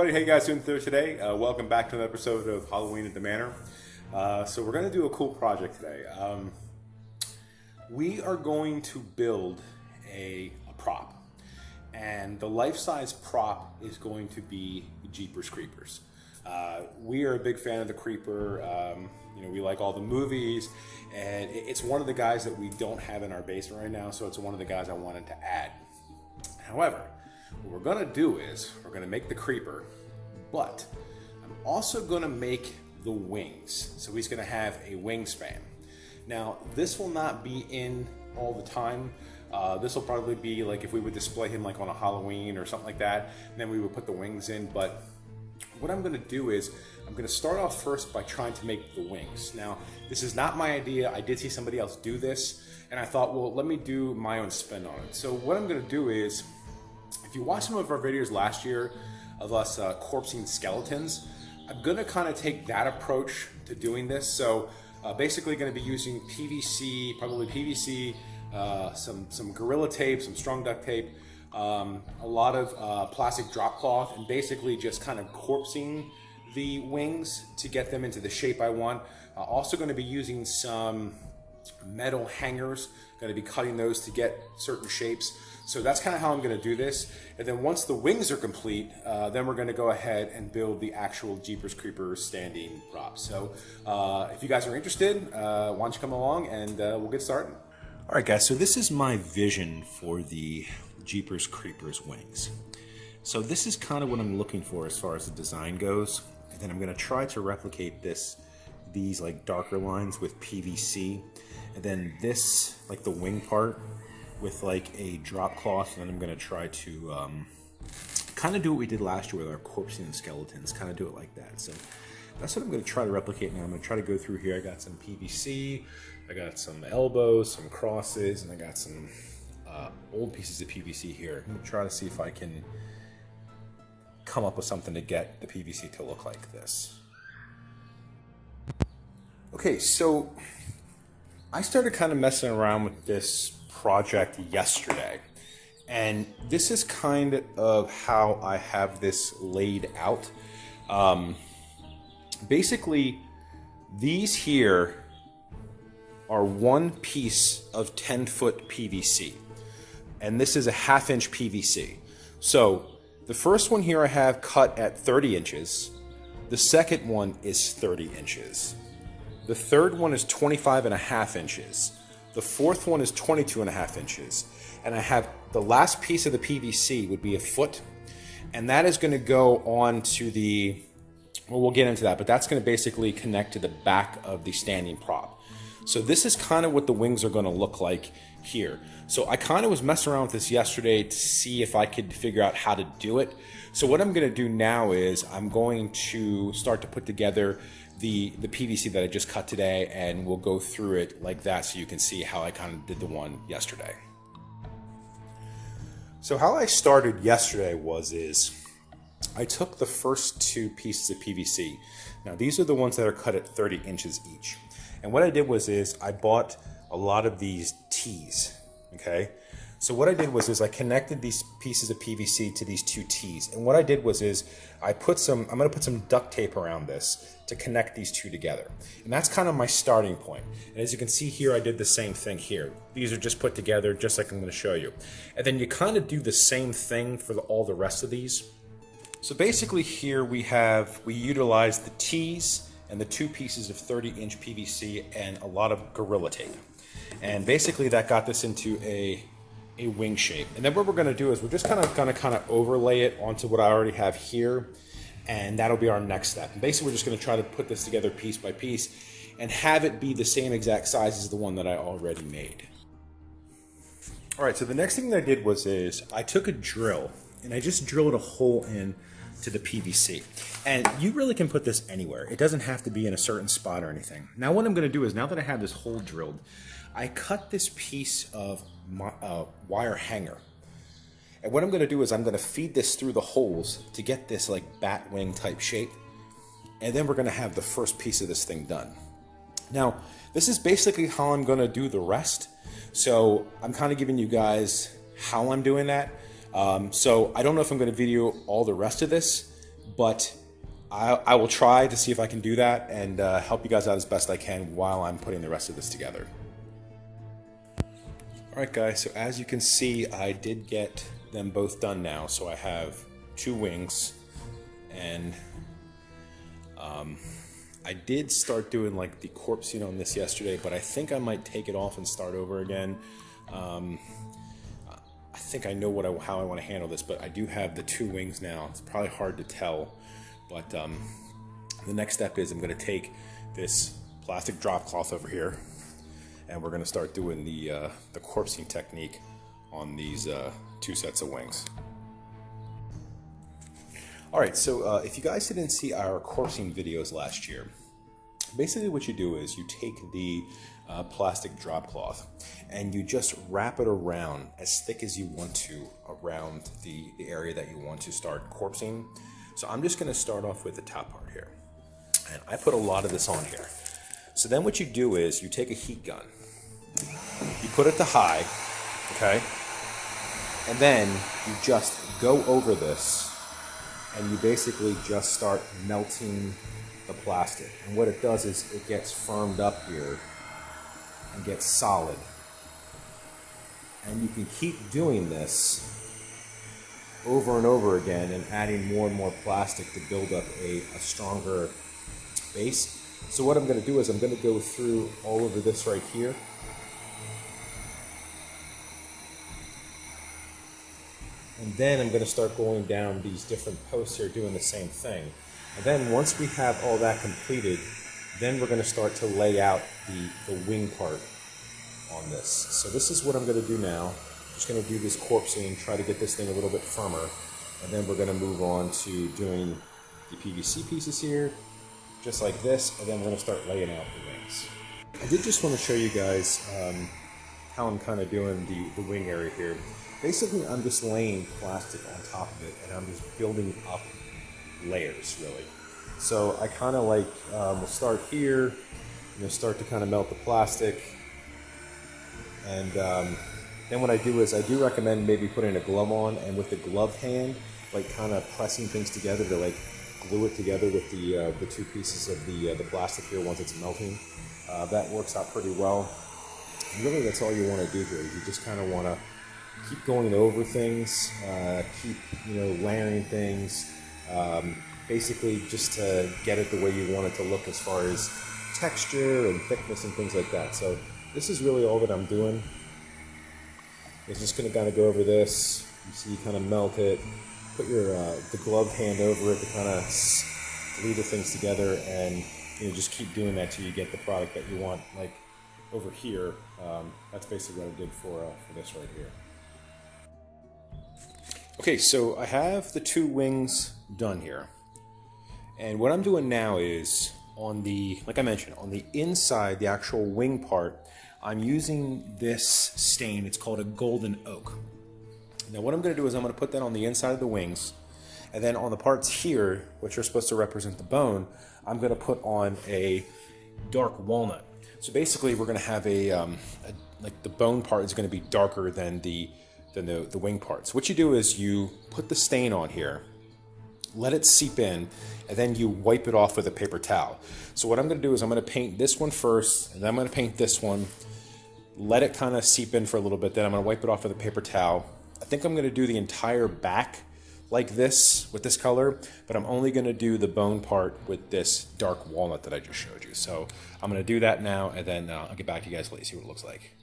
everybody, how you guys doing today? Welcome back to an episode of Halloween at the Manor. So we're going to do a cool project today. We are going to build a prop, and the life-size prop is going to be Jeepers Creepers. We are a big fan of the Creeper. We like all the movies, and it's one of the guys that we don't have in our basement right now, so it's one of the guys I wanted to add. However, what we're going to do is we're going to make the Creeper, but I'm also going to make the wings. So he's going to have a wingspan. Now, this will not be in all the time. This will probably be like if we would display him like on a Halloween or something like that, and then we would put the wings in. But what I'm going to do is I'm going to start off first by trying to make the wings. Now, this is not my idea. I did see somebody else do this, and I thought, well, let me do my own spin on it. So what I'm going to do is, if you watched some of our videos last year of us corpsing skeletons, I'm going to kind of take that approach to doing this. So basically going to be using PVC, probably PVC, some Gorilla Tape, some strong duct tape, a lot of plastic drop cloth, and basically just kind of corpsing the wings to get them into the shape I want. Also going to be using some metal hangers, going to be cutting those to get certain shapes. So that's kind of how I'm going to do this. And then once the wings are complete, then we're going to go ahead and build the actual Jeepers Creepers standing prop. So if you guys are interested, why don't you come along and we'll get started. All right, guys, so this is my vision for the Jeepers Creepers wings. So this is kind of what I'm looking for as far as the design goes. And then I'm going to try to replicate these like darker lines with PVC. And then this, like the wing part, with like a drop cloth, and then I'm going to try to kind of do what we did last year with our corpsing and skeletons, kind of do it like that. So that's what I'm going to try to replicate now. I'm going to try to go through here. I got some PVC, I got some elbows, some crosses, and I got some old pieces of PVC here. I'm going to try to see if I can come up with something to get the PVC to look like this. Okay, so I started kind of messing around with this project yesterday, and this is kind of how I have this laid out. Basically, these here are one piece of 10-foot PVC, and this is a 1/2-inch PVC. So the first one here I have cut at 30 inches. The second one is 30 inches. The third one is 25.5 inches. The fourth one is 22.5 inches. And I have the last piece of the PVC would be a foot. And that is going to go on to the, well, we'll get into that, but that's going to basically connect to the back of the standing prop. So this is kind of what the wings are going to look like here. So I kind of was messing around with this yesterday to see if I could figure out how to do it. So what I'm going to do now is I'm going to start to put together the PVC that I just cut today, and we'll go through it like that so you can see how I kind of did the one yesterday. So how I started yesterday is I took the first two pieces of PVC. Now these are the ones that are cut at 30 inches each. And what I did is I bought a lot of these T's, okay? So what I did is I connected these pieces of PVC to these two T's. And what I did is I'm gonna put some duct tape around this to connect these two together. And that's kind of my starting point. And as you can see here, I did the same thing here. These are just put together just like I'm gonna show you. And then you kind of do the same thing for all the rest of these. So basically here we utilize the T's and the two pieces of 30-inch PVC and a lot of Gorilla Tape. And basically that got this into a wing shape. And then what we're going to do is we're just going to overlay it onto what I already have here, and that'll be our next step. And basically we're just going to try to put this together piece by piece and have it be the same exact size as the one that I already made. All right, so the next thing that I did is I took a drill and I just drilled a hole in to the PVC. And you really can put this anywhere. It doesn't have to be in a certain spot or anything. Now what I'm going to do is, now that I have this hole drilled, I cut this piece of wire hanger. And what I'm going to do is I'm going to feed this through the holes to get this like bat wing type shape. And then we're going to have the first piece of this thing done. Now, this is basically how I'm going to do the rest. So I'm kind of giving you guys how I'm doing that. So I don't know if I'm going to video all the rest of this, but I will try to see if I can do that and help you guys out as best I can while I'm putting the rest of this together. Alright guys, so as you can see, I did get them both done now. So I have 2 wings, and I did start doing like the corpse scene on this yesterday, but I think I might take it off and start over again. I think I know how I want to handle this, but I do have the 2 wings now. It's probably hard to tell, but the next step is I'm going to take this plastic drop cloth over here, and we're going to start doing the corpsing technique on these 2 sets of wings. Alright, so if you guys didn't see our corpsing videos last year, basically what you do is you take the plastic drop cloth and you just wrap it around as thick as you want to around the area that you want to start corpsing. So I'm just going to start off with the top part here. And I put a lot of this on here. So then what you do is you take a heat gun, you put it to high, okay? And then you just go over this and you basically just start melting the plastic. And what it does is it gets firmed up here and gets solid. And you can keep doing this over and over again and adding more and more plastic to build up a stronger base. So what I'm going to do is I'm going to go through all over this right here. And then I'm going to start going down these different posts here doing the same thing. And then once we have all that completed, then we're going to start to lay out the wing part on this. So this is what I'm going to do now. Just going to do this corpsing, try to get this thing a little bit firmer. And then we're going to move on to doing the PVC pieces here, just like this. And then we're going to start laying out the wings. I did just want to show you guys how I'm kind of doing the wing area here. Basically, I'm just laying plastic on top of it, and I'm just building up layers, really. So I kind of like, we'll start here, start to kind of melt the plastic. And then what I do is I do recommend maybe putting a glove on, and with the glove hand, like kind of pressing things together to like glue it together with the 2 pieces of the plastic here once it's melting. That works out pretty well. And really, that's all you want to do here. You just kind of want to keep going over things, keep layering things, basically just to get it the way you want it to look as far as texture and thickness and things like that. So this is really all that I'm doing. It's just going to kind of go over this. You see, you kind of melt it, put your the glove hand over it to kind of glue the things together, and just keep doing that till you get the product that you want. Like over here, that's basically what I did for this right here. Okay, so I have the 2 wings done here. And what I'm doing now is on the, like I mentioned, on the inside, the actual wing part, I'm using this stain. It's called a golden oak. Now what I'm going to do is I'm going to put that on the inside of the wings, and then on the parts here, which are supposed to represent the bone, I'm going to put on a dark walnut. So basically we're going to have like the bone part is going to be darker than the wing parts. What you do is you put the stain on here, let it seep in, and then you wipe it off with a paper towel. So what I'm going to do is I'm going to paint this one first, and then I'm going to paint this one, let it kind of seep in for a little bit, then I'm going to wipe it off with a paper towel. I think I'm going to do the entire back like this with this color, but I'm only going to do the bone part with this dark walnut that I just showed you. So I'm going to do that now, and then I'll get back to you guys later, see what it looks like.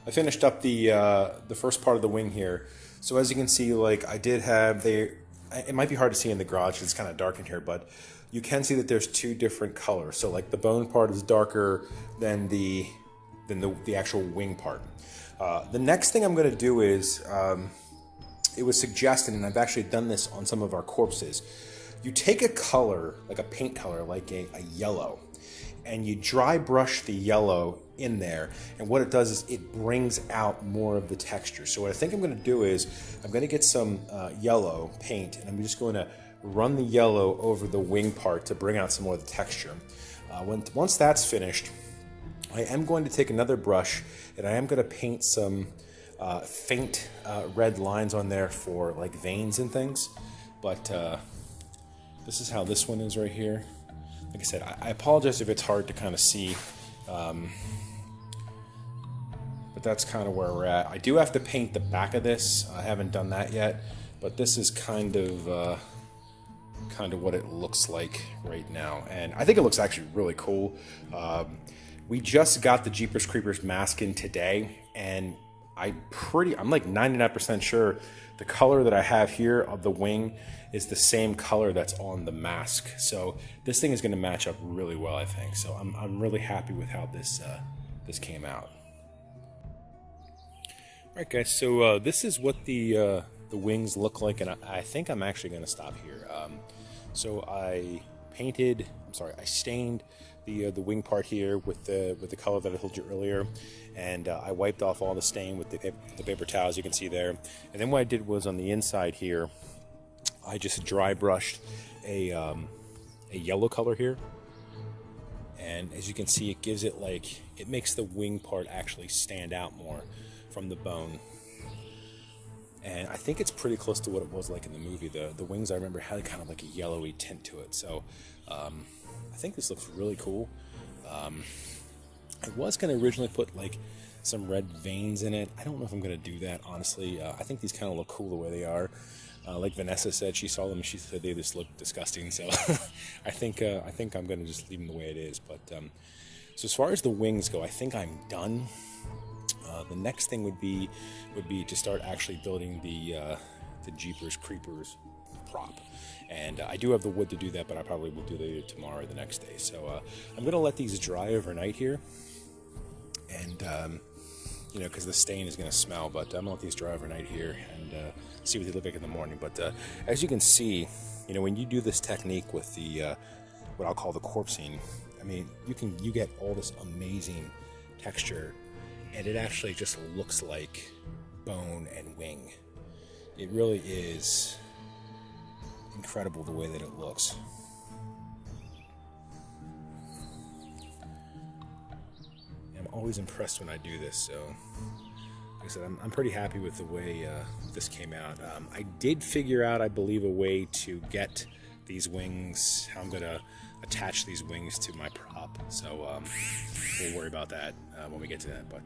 I finished up the first part of the wing here. So as you can see, like I did have it might be hard to see in the garage, it's kind of dark in here, but you can see that there's 2 different colors. So like the bone part is darker than the actual wing part. The next thing I'm going to do is, it was suggested, and I've actually done this on some of our corpses, you take a color, like a paint color, like a yellow, and you dry brush the yellow in there, and what it does is it brings out more of the texture. So what I think I'm going to do is I'm going to get some yellow paint, and I'm just going to run the yellow over the wing part to bring out some more of the texture. Once that's finished, I am going to take another brush, and I am going to paint some red lines on there for like veins and things, but This is how this one is right here. Like I said, I apologize if it's hard to kind of see, but that's kind of where we're at. I do have to paint the back of this. I haven't done that yet, but this is kind of what it looks like right now, and I think it looks actually really cool. We just got the Jeepers Creepers mask in today, and I'm like 99% sure the color that I have here of the wing is the same color that's on the mask. So this thing is going to match up really well, I think. So I'm really happy with how this came out. All right, guys. So this is what the wings look like, and I think I'm actually going to stop here. So I stained the wing part here with the color that I told you earlier, and I wiped off all the stain with the paper towels you can see there. And then what I did was on the inside here, I just dry brushed a yellow color here, and as you can see, it gives it it makes the wing part actually stand out more from the bone. And I think it's pretty close to what it was like in the movie. The wings I remember had kind of like a yellowy tint to it. So I think this looks really cool. I was going to originally put some red veins in it. I don't know if I'm going to do that, honestly. I think these kind of look cool the way they are. Like Vanessa said, she saw them and she said they just look disgusting. So I think I'm going to just leave them the way it is. But so as far as the wings go, I think I'm done. The next thing would be to start actually building the Jeepers Creepers prop, and I do have the wood to do that, but I probably will do that either tomorrow or the next day. So I'm gonna let these dry overnight here, and because the stain is gonna smell, but I'm gonna let these dry overnight here and see what they look like in the morning. But as you can see, when you do this technique with the what I'll call the corpsing, I mean, you get all this amazing texture. And it actually just looks like bone and wing. It really is incredible the way that it looks. I'm always impressed when I do this, so like I said, I'm pretty happy with the way this came out. I did figure out, I believe, a way to get these wings, how I'm going to attach these wings to my prop, so we'll worry about that when we get to that, but